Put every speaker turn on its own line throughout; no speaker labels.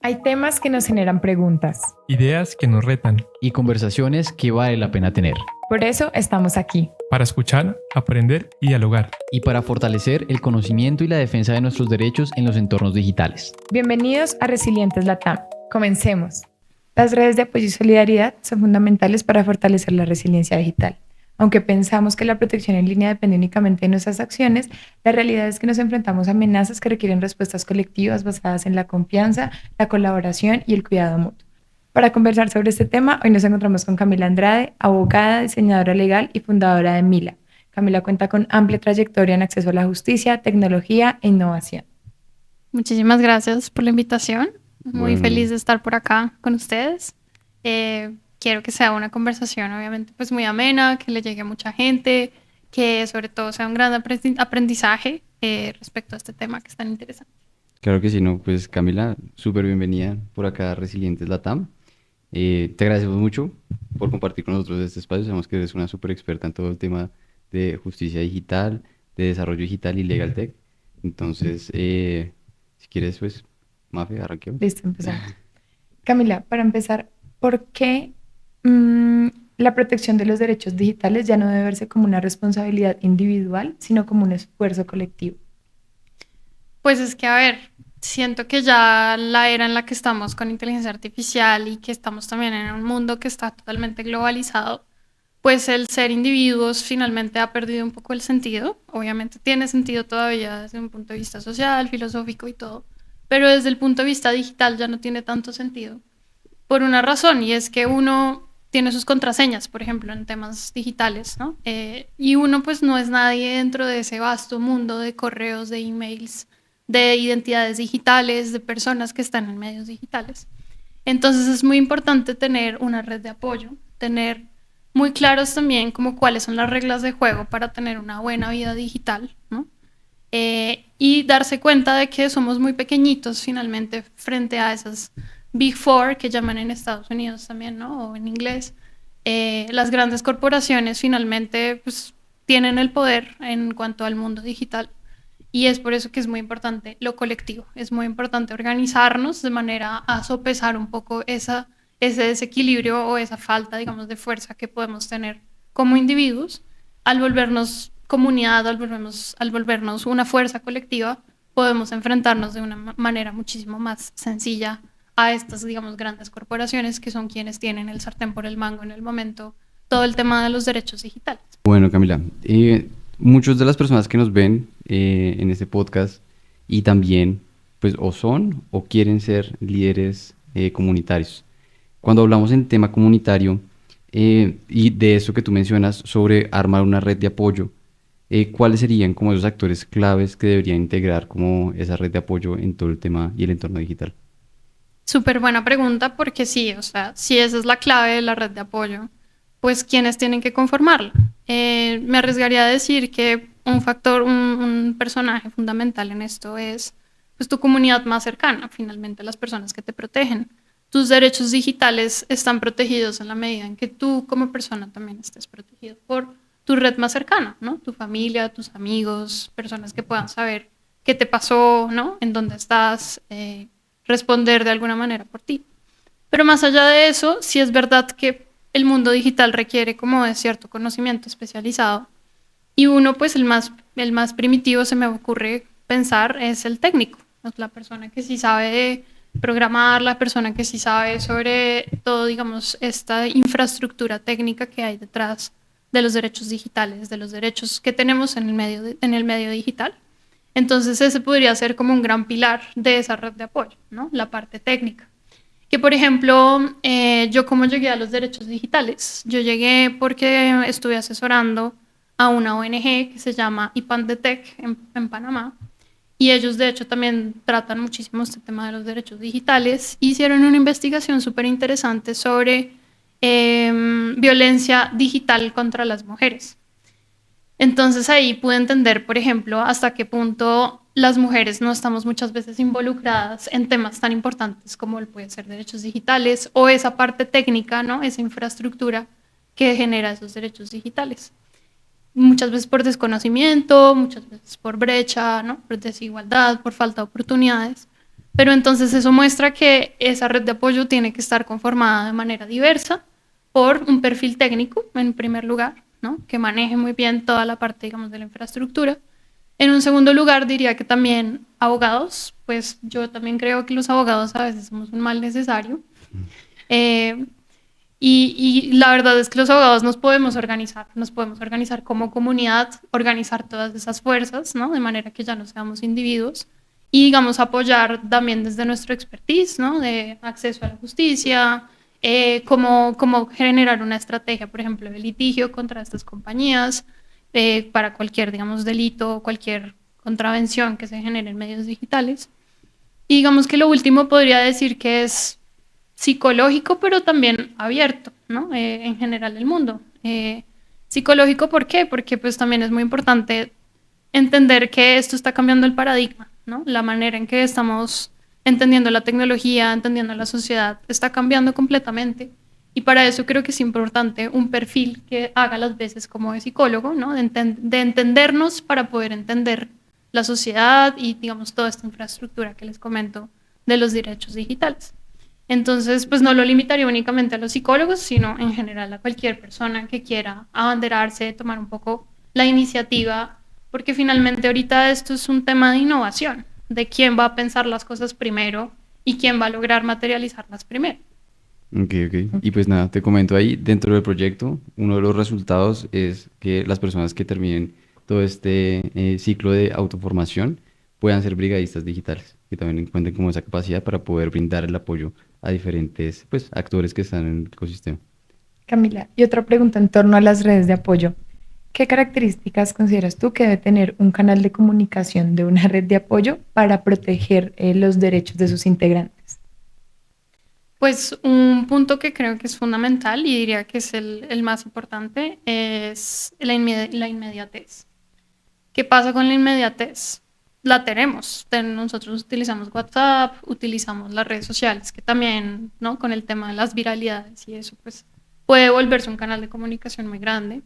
Hay temas que nos generan preguntas.
Ideas que nos retan.
Y conversaciones que vale la pena tener.
Por eso estamos aquí.
Para escuchar, aprender y dialogar.
Y para fortalecer el conocimiento y la defensa de nuestros derechos en los entornos digitales.
Bienvenidos a Resilientes Latam. Comencemos. Las redes de apoyo y solidaridad son fundamentales para fortalecer la resiliencia digital. Aunque pensamos que la protección en línea depende únicamente de nuestras acciones, la realidad es que nos enfrentamos a amenazas que requieren respuestas colectivas basadas en la confianza, la colaboración y el cuidado mutuo. Para conversar sobre este tema, hoy nos encontramos con Camila Andrade, abogada, diseñadora legal y fundadora de Mila. Camila cuenta con amplia trayectoria en acceso a la justicia, tecnología e innovación.
Muchísimas gracias por la invitación. Muy feliz de estar por acá con ustedes. Quiero que sea una conversación, obviamente, pues muy amena, que le llegue a mucha gente, que sobre todo sea un gran aprendizaje respecto a este tema que es tan interesante.
Claro que sí, no, pues Camila, súper bienvenida por acá a Resilientes Latam. Te agradecemos mucho por compartir con nosotros este espacio. Sabemos que eres una súper experta en todo el tema de justicia digital, de desarrollo digital y legal tech. Entonces, si quieres, pues, Mafe, arranquemos.
Listo, empezamos. Camila, para empezar, ¿por qué la protección de los derechos digitales ya no debe verse como una responsabilidad individual, sino como un esfuerzo colectivo?
Pues es que, a ver, siento que ya la era en la que estamos con inteligencia artificial y que estamos también en un mundo que está totalmente globalizado, pues el ser individuos finalmente ha perdido un poco el sentido. Obviamente tiene sentido todavía desde un punto de vista social, filosófico y todo, pero desde el punto de vista digital ya no tiene tanto sentido. Por una razón, y es que uno tiene sus contraseñas, por ejemplo, en temas digitales, ¿no? Y uno pues no es nadie dentro de ese vasto mundo de correos, de emails, de identidades digitales, de personas que están en medios digitales. Entonces es muy importante tener una red de apoyo, tener muy claros también como cuáles son las reglas de juego para tener una buena vida digital, ¿no? Y darse cuenta de que somos muy pequeñitos finalmente frente a esas Big Four que llaman en Estados Unidos también, ¿no? O en inglés. Las grandes corporaciones finalmente pues, tienen el poder en cuanto al mundo digital y es por eso que es muy importante lo colectivo. Es muy importante organizarnos de manera a sopesar un poco ese desequilibrio o esa falta, digamos, de fuerza que podemos tener como individuos al volvernos comunidad, al volvernos una fuerza colectiva, podemos enfrentarnos de una manera muchísimo más sencilla a estas, digamos, grandes corporaciones que son quienes tienen el sartén por el mango en el momento, todo el tema de los derechos digitales.
Bueno, Camila, muchas de las personas que nos ven en este podcast y también, pues, o son o quieren ser líderes comunitarios. Cuando hablamos en tema comunitario y de eso que tú mencionas sobre armar una red de apoyo, ¿cuáles serían como esos actores claves que deberían integrar como esa red de apoyo en todo el tema y el entorno digital?
Súper buena pregunta porque sí, o sea, si esa es la clave de la red de apoyo, pues ¿quiénes tienen que conformarla? Me arriesgaría a decir que un factor, un personaje fundamental en esto es pues, tu comunidad más cercana, finalmente las personas que te protegen. Tus derechos digitales están protegidos en la medida en que tú como persona también estés protegido por tu red más cercana, ¿no? Tu familia, tus amigos, personas que puedan saber qué te pasó, ¿no? En dónde estás, responder de alguna manera por ti. Pero más allá de eso, sí es verdad que el mundo digital requiere como de cierto conocimiento especializado y uno, pues el más primitivo se me ocurre pensar es el técnico, es la persona que sí sabe programar, la persona que sí sabe sobre todo, digamos, esta infraestructura técnica que hay detrás de los derechos digitales, de los derechos que tenemos en el medio digital. Entonces ese podría ser como un gran pilar de esa red de apoyo, ¿no? La parte técnica. Que por ejemplo, yo como llegué a los derechos digitales, yo llegué porque estuve asesorando a una ONG que se llama IPANDETEC en Panamá y ellos de hecho también tratan muchísimo este tema de los derechos digitales. Hicieron una investigación súper interesante sobre violencia digital contra las mujeres. Entonces ahí pude entender, por ejemplo, hasta qué punto las mujeres no estamos muchas veces involucradas en temas tan importantes como puede ser derechos digitales o esa parte técnica, ¿no? Esa infraestructura que genera esos derechos digitales. Muchas veces por desconocimiento, muchas veces por brecha, ¿no? Por desigualdad, por falta de oportunidades. Pero entonces eso muestra que esa red de apoyo tiene que estar conformada de manera diversa por un perfil técnico, en primer lugar, ¿no? Que maneje muy bien toda la parte, digamos, de la infraestructura. En un segundo lugar, diría que también abogados, pues yo también creo que los abogados a veces somos un mal necesario. Eh, y la verdad es que los abogados nos podemos organizar como comunidad, organizar todas esas fuerzas, ¿no? De manera que ya no seamos individuos y, digamos, apoyar también desde nuestro expertise, ¿no? De acceso a la justicia, cómo generar una estrategia, por ejemplo, de litigio contra estas compañías, para cualquier, digamos, delito o cualquier contravención que se genere en medios digitales. Y digamos que lo último podría decir que es psicológico, pero también abierto, ¿no? En general el mundo. Psicológico, ¿por qué? Porque pues también es muy importante entender que esto está cambiando el paradigma, ¿no? La manera en que estamos entendiendo la tecnología, entendiendo la sociedad, está cambiando completamente. Y para eso creo que es importante un perfil que haga las veces como de psicólogo, ¿no? De entendernos para poder entender la sociedad y, digamos, toda esta infraestructura que les comento de los derechos digitales. Entonces, pues no lo limitaría únicamente a los psicólogos, sino en general a cualquier persona que quiera abanderarse, tomar un poco la iniciativa, porque finalmente ahorita esto es un tema de innovación, de quién va a pensar las cosas primero y quién va a lograr materializarlas primero.
Ok, ok. Y pues nada, te comento ahí, dentro del proyecto, uno de los resultados es que las personas que terminen todo este ciclo de autoformación puedan ser brigadistas digitales, que también encuentren como esa capacidad para poder brindar el apoyo a diferentes pues, actores que están en el ecosistema.
Camila, y otra pregunta en torno a las redes de apoyo. ¿Qué características consideras tú que debe tener un canal de comunicación de una red de apoyo para proteger los derechos de sus integrantes?
Pues un punto que creo que es fundamental y diría que es el más importante es la inmediatez. ¿Qué pasa con la inmediatez? La tenemos. Nosotros utilizamos WhatsApp, utilizamos las redes sociales, que también, ¿no? Con el tema de las viralidades y eso, pues puede volverse un canal de comunicación muy grande.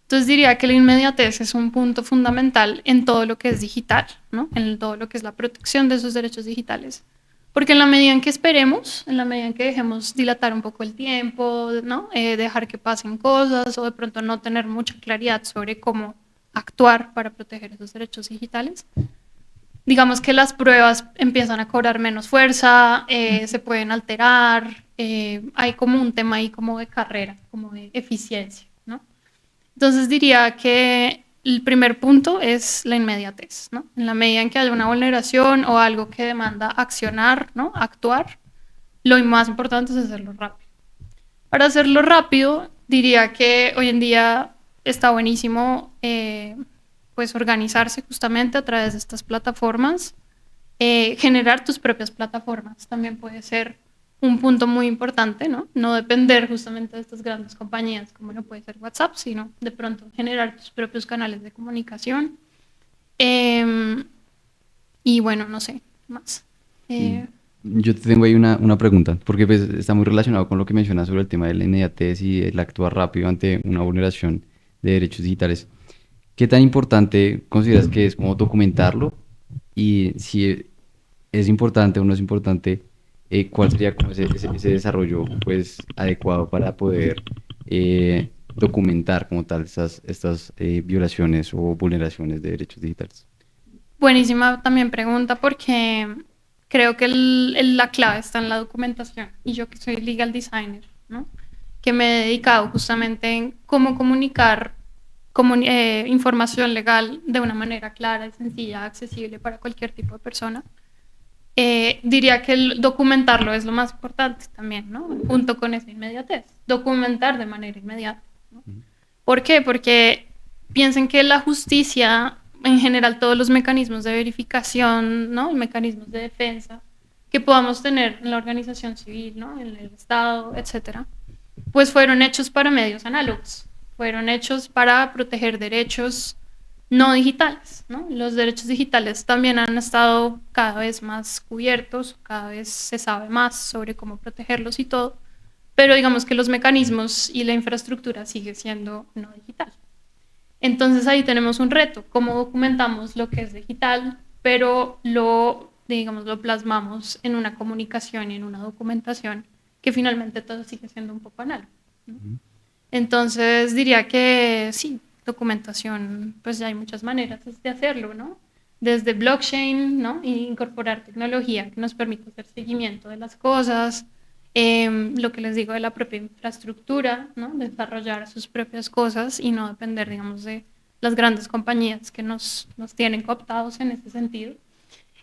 Entonces diría que la inmediatez es un punto fundamental en todo lo que es digital, ¿no? En todo lo que es la protección de esos derechos digitales. Porque en la medida en que esperemos, en la medida en que dejemos dilatar un poco el tiempo, ¿no? Dejar que pasen cosas o de pronto no tener mucha claridad sobre cómo actuar para proteger esos derechos digitales, digamos que las pruebas empiezan a cobrar menos fuerza, se pueden alterar, hay como un tema ahí como de carrera, como de eficiencia, ¿no? Entonces diría que el primer punto es la inmediatez, ¿no? En la medida en que haya una vulneración o algo que demanda accionar, ¿no? Actuar, lo más importante es hacerlo rápido. Para hacerlo rápido, diría que hoy en día está buenísimo pues organizarse justamente a través de estas plataformas, generar tus propias plataformas también puede ser un punto muy importante, ¿no? No depender justamente de estas grandes compañías como lo puede ser WhatsApp, sino de pronto generar tus propios canales de comunicación. Y bueno, no sé, más.
Yo te tengo ahí una pregunta, porque pues, está muy relacionado con lo que mencionas sobre el tema de la inmediatez y el actuar rápido ante una vulneración de derechos digitales. ¿Qué tan importante consideras que es como documentarlo? Y si es importante o no es importante, ¿cuál sería como ese desarrollo pues, adecuado para poder documentar como tal estas violaciones o vulneraciones de derechos digitales?
Buenísima también pregunta porque creo que la clave está en la documentación y yo que soy legal designer, ¿no? Que me he dedicado justamente en cómo comunicar información legal de una manera clara y sencilla, accesible para cualquier tipo de persona. Diría que el documentarlo es lo más importante también, ¿no? Junto con esa inmediatez, documentar de manera inmediata, ¿no? ¿Por qué? Porque piensen que la justicia, en general todos los mecanismos de verificación, ¿no? Mecanismos de defensa que podamos tener en la organización civil, ¿no? En el Estado, etcétera, pues fueron hechos para medios análogos, fueron hechos para proteger derechos no digitales, ¿no? Los derechos digitales también han estado cada vez más cubiertos, cada vez se sabe más sobre cómo protegerlos y todo, pero digamos que los mecanismos y la infraestructura sigue siendo no digital. Entonces ahí tenemos un reto, cómo documentamos lo que es digital, pero lo digamos, lo plasmamos en una comunicación y en una documentación, que finalmente todo sigue siendo un poco análogo, ¿no? Entonces diría que sí, documentación, pues ya hay muchas maneras de hacerlo, ¿no? Desde blockchain, ¿no? Y incorporar tecnología que nos permita hacer seguimiento de las cosas, lo que les digo de la propia infraestructura, ¿no? Desarrollar sus propias cosas y no depender, digamos, de las grandes compañías que nos tienen cooptados en ese sentido.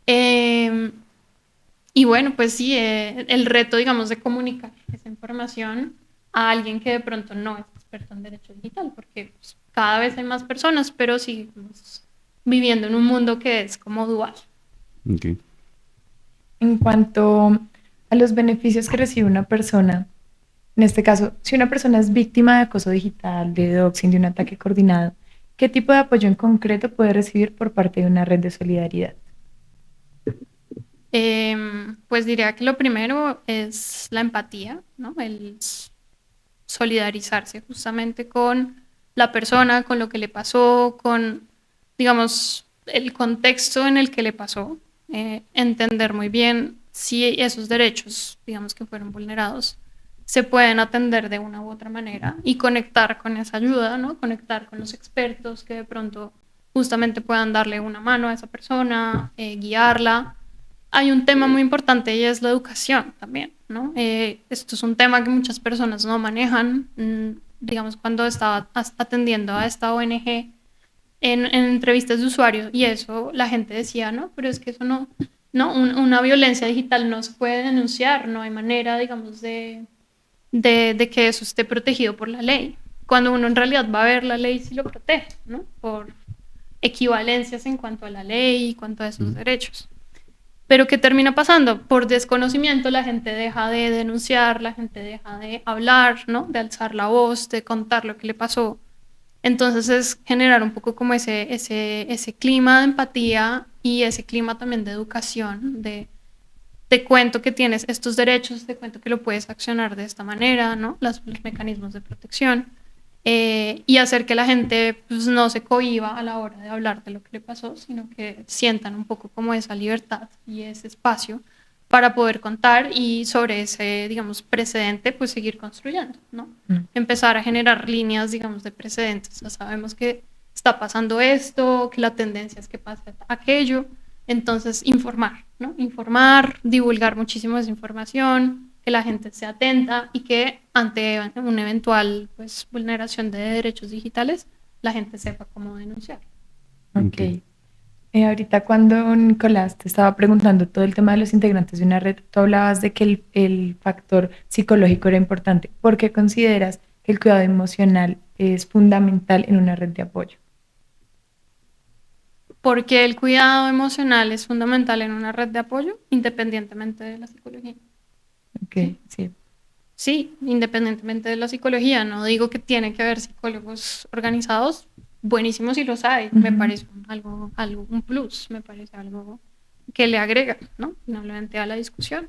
Y bueno, pues sí, el reto, digamos, de comunicar esa información a alguien que de pronto no es experto en derecho digital, porque pues, cada vez hay más personas, pero seguimos viviendo en un mundo que es como dual.
Ok.
En cuanto a los beneficios que recibe una persona, en este caso, si una persona es víctima de acoso digital, de doxing, de un ataque coordinado, ¿qué tipo de apoyo en concreto puede recibir por parte de una red de solidaridad?
Pues diría que lo primero es la empatía, ¿no? El solidarizarse justamente con la persona, con lo que le pasó, con, digamos, el contexto en el que le pasó, entender muy bien si esos derechos, digamos, que fueron vulnerados, se pueden atender de una u otra manera y conectar con esa ayuda, ¿no? Conectar con los expertos que de pronto justamente puedan darle una mano a esa persona, guiarla. Hay un tema muy importante y es la educación también, ¿no? Esto es un tema que muchas personas no manejan. Digamos, cuando estaba atendiendo a esta ONG en entrevistas de usuarios y eso, la gente decía, no, pero es que eso una violencia digital no se puede denunciar, no hay manera, digamos, de que eso esté protegido por la ley. Cuando uno en realidad va a ver la ley sí lo protege, ¿no? Por equivalencias en cuanto a la ley y en cuanto a esos derechos. Pero ¿qué termina pasando? Por desconocimiento la gente deja de denunciar, la gente deja de hablar, ¿no? De alzar la voz, de contar lo que le pasó. Entonces es generar un poco como ese clima de empatía y ese clima también de educación, te cuento que tienes estos derechos, te cuento que lo puedes accionar de esta manera, ¿no? Los mecanismos de protección. Y hacer que la gente pues, no se cohíba a la hora de hablar de lo que le pasó, sino que sientan un poco como esa libertad y ese espacio para poder contar y sobre ese, digamos, precedente, pues seguir construyendo, ¿no? Empezar a generar líneas, digamos, de precedentes. Ya sabemos que está pasando esto, que la tendencia es que pase aquello, entonces informar, ¿no? Informar, divulgar muchísimo esa información, que la gente esté atenta y que ante una eventual pues, vulneración de derechos digitales, la gente sepa cómo denunciar.
Ok. Ahorita cuando Nicolás te estaba preguntando todo el tema de los integrantes de una red, tú hablabas de que el factor psicológico era importante. ¿Por qué consideras que el cuidado emocional es fundamental en una red de apoyo?
Porque el cuidado emocional es fundamental en una red de apoyo, independientemente de la psicología.
Ok, sí.
Sí, independientemente de la psicología. No digo que tiene que haber psicólogos organizados, buenísimos si los hay. Me parece algo, un plus, me parece algo que le agrega, ¿no? Finalmente a la discusión.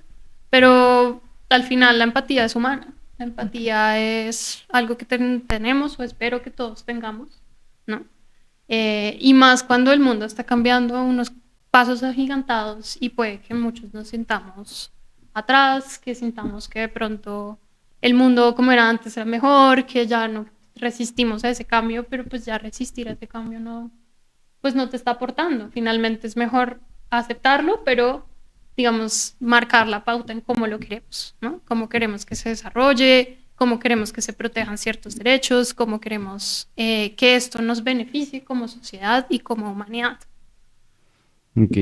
Pero al final la empatía es humana. La empatía es algo que tenemos o espero que todos tengamos, ¿no? Y más cuando el mundo está cambiando a unos pasos agigantados y puede que muchos nos sintamos atrás, que sintamos que de pronto el mundo como era antes era mejor, que ya no resistimos a ese cambio, pero pues ya resistir a ese cambio no, pues no te está aportando. Finalmente es mejor aceptarlo, pero digamos marcar la pauta en cómo lo queremos, ¿no? Cómo queremos que se desarrolle, cómo queremos que se protejan ciertos derechos, cómo queremos que esto nos beneficie como sociedad y como humanidad.
Ok.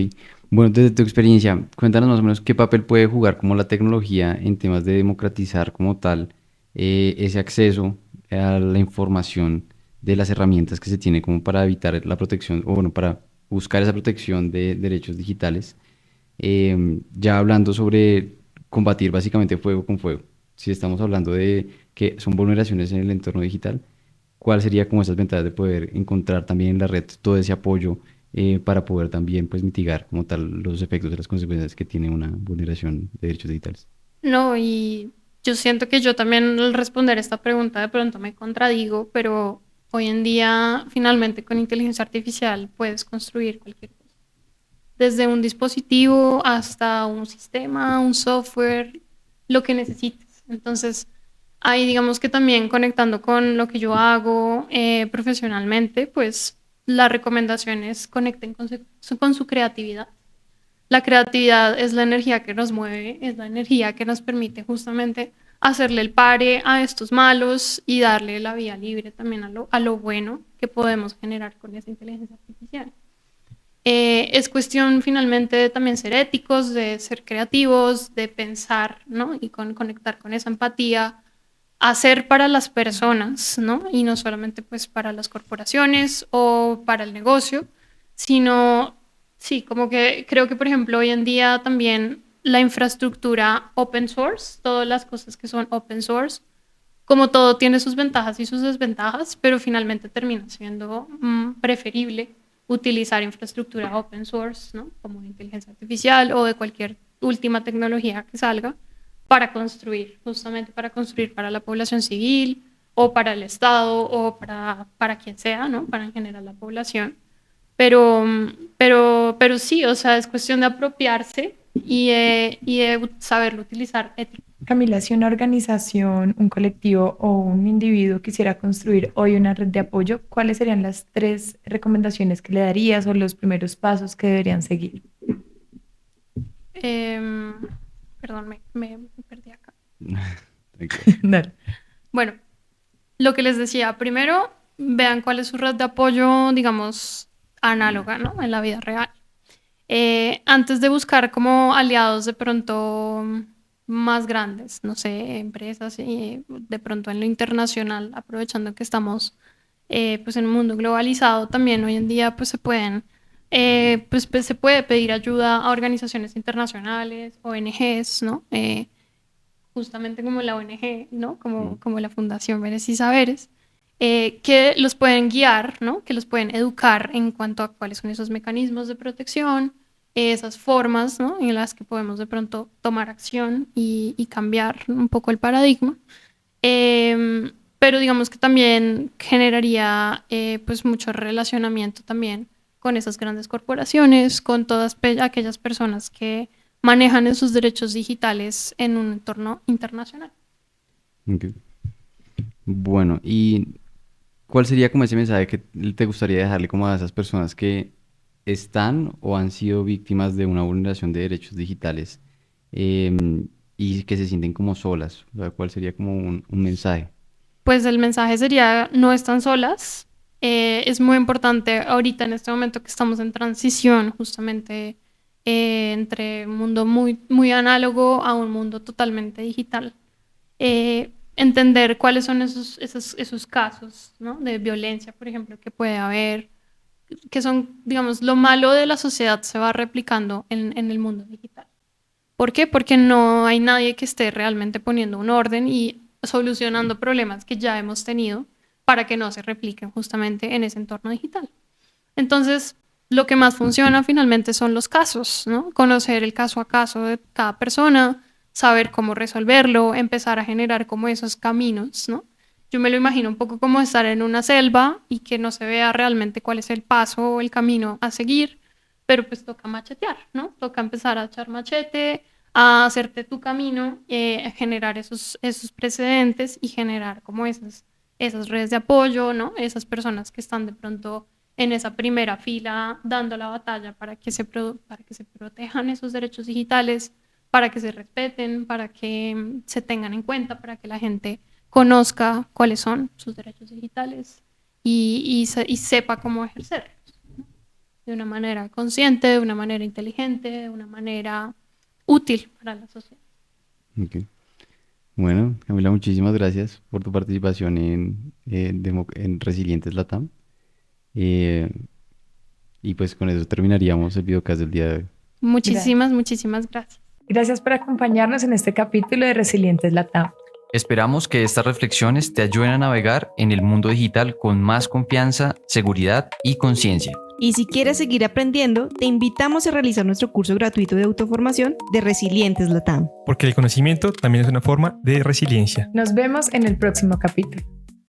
Bueno, desde tu experiencia, cuéntanos más o menos qué papel puede jugar como la tecnología en temas de democratizar como tal ese acceso a la información de las herramientas que se tiene como para evitar la protección, o bueno, para buscar esa protección de derechos digitales. Ya hablando sobre combatir básicamente fuego con fuego. Si estamos hablando de que son vulneraciones en el entorno digital, ¿cuál sería como esas ventajas de poder encontrar también en la red todo ese apoyo para poder también pues mitigar como tal los efectos de las consecuencias que tiene una vulneración de derechos digitales?
No, y yo siento que yo también al responder esta pregunta de pronto me contradigo, pero hoy en día finalmente con inteligencia artificial puedes construir cualquier cosa. desde un dispositivo hasta un sistema, un software, lo que necesites. Entonces, ahí digamos que también conectando con lo que yo hago profesionalmente, pues la recomendación es conecten con su creatividad. La creatividad es la energía que nos mueve, es la energía que nos permite justamente hacerle el pare a estos malos y darle la vía libre también a lo bueno que podemos generar con esa inteligencia artificial. Es cuestión finalmente de también ser éticos, de ser creativos, de pensar, ¿no? Y conectar con esa empatía, hacer para las personas, ¿no? Y no solamente pues para las corporaciones o para el negocio, sino, sí, como que creo que por ejemplo hoy en día también la infraestructura open source, todas las cosas que son open source, como todo tiene sus ventajas y sus desventajas, pero finalmente termina siendo preferible utilizar infraestructura open source, ¿no? Como de inteligencia artificial o de cualquier última tecnología que salga para construir, justamente para construir para la población civil o para el Estado o para quien sea, ¿no? Para en general la población. Pero sí, o sea, es cuestión de apropiarse y de saberlo utilizar éticamente.
Camila, si una organización, un colectivo o un individuo quisiera construir hoy una red de apoyo, ¿cuáles serían las 3 recomendaciones que le darías o los primeros pasos que deberían seguir?
Perdón, me perdí acá.
Dale.
Bueno, lo que les decía, primero vean cuál es su red de apoyo, digamos, análoga, ¿no? En la vida real. Antes de buscar como aliados de pronto más grandes, no sé, empresas y de pronto en lo internacional, aprovechando que estamos pues en un mundo globalizado, también hoy en día pues se pueden pues se puede pedir ayuda a organizaciones internacionales, ONGs, ¿no? Justamente como la ONG, ¿no? Como la Fundación Bienes y Saberes, que los pueden guiar, ¿no? Que los pueden educar en cuanto a cuáles son esos mecanismos de protección, esas formas, ¿no? En las que podemos de pronto tomar acción y cambiar un poco el paradigma. Pero digamos que también generaría pues mucho relacionamiento también con esas grandes corporaciones, con todas aquellas personas que manejan esos derechos digitales en un entorno internacional.
Okay. Bueno, ¿y cuál sería como ese mensaje que te gustaría dejarle como a esas personas que están o han sido víctimas de una vulneración de derechos digitales y que se sienten como solas? O sea, ¿cuál sería como un mensaje?
Pues el mensaje sería, no están solas. Es muy importante ahorita en este momento que estamos en transición justamente entre un mundo muy, muy análogo a un mundo totalmente digital. Entender cuáles son esos casos, ¿no? De violencia, por ejemplo, que puede haber, que son, digamos, lo malo de la sociedad se va replicando en el mundo digital. ¿Por qué? Porque no hay nadie que esté realmente poniendo un orden y solucionando problemas que ya hemos tenido para que no se repliquen justamente en ese entorno digital. Entonces, lo que más funciona finalmente son los casos, ¿no? Conocer el caso a caso de cada persona, saber cómo resolverlo, empezar a generar como esos caminos, ¿no? Yo me lo imagino un poco como estar en una selva y que no se vea realmente cuál es el paso o el camino a seguir, pero pues toca machetear, ¿no? Toca empezar a echar machete, a hacerte tu camino, a generar esos precedentes y generar como esas redes de apoyo, ¿no? Esas personas que están de pronto en esa primera fila dando la batalla para que se protejan esos derechos digitales, para que se respeten, para que se tengan en cuenta, para que la gente conozca cuáles son sus derechos digitales y sepa cómo ejercerlos, ¿no? De una manera consciente, de una manera inteligente, de una manera útil para la sociedad.
Okay. Bueno, Camila, muchísimas gracias por tu participación en Resilientes Latam. Y pues con eso terminaríamos el videocast del día de hoy.
Muchísimas gracias.
Gracias por acompañarnos en este capítulo de Resilientes Latam.
Esperamos que estas reflexiones te ayuden a navegar en el mundo digital con más confianza, seguridad y conciencia.
Y si quieres seguir aprendiendo, te invitamos a realizar nuestro curso gratuito de autoformación de Resilientes Latam.
Porque el conocimiento también es una forma de resiliencia.
Nos vemos en el próximo capítulo.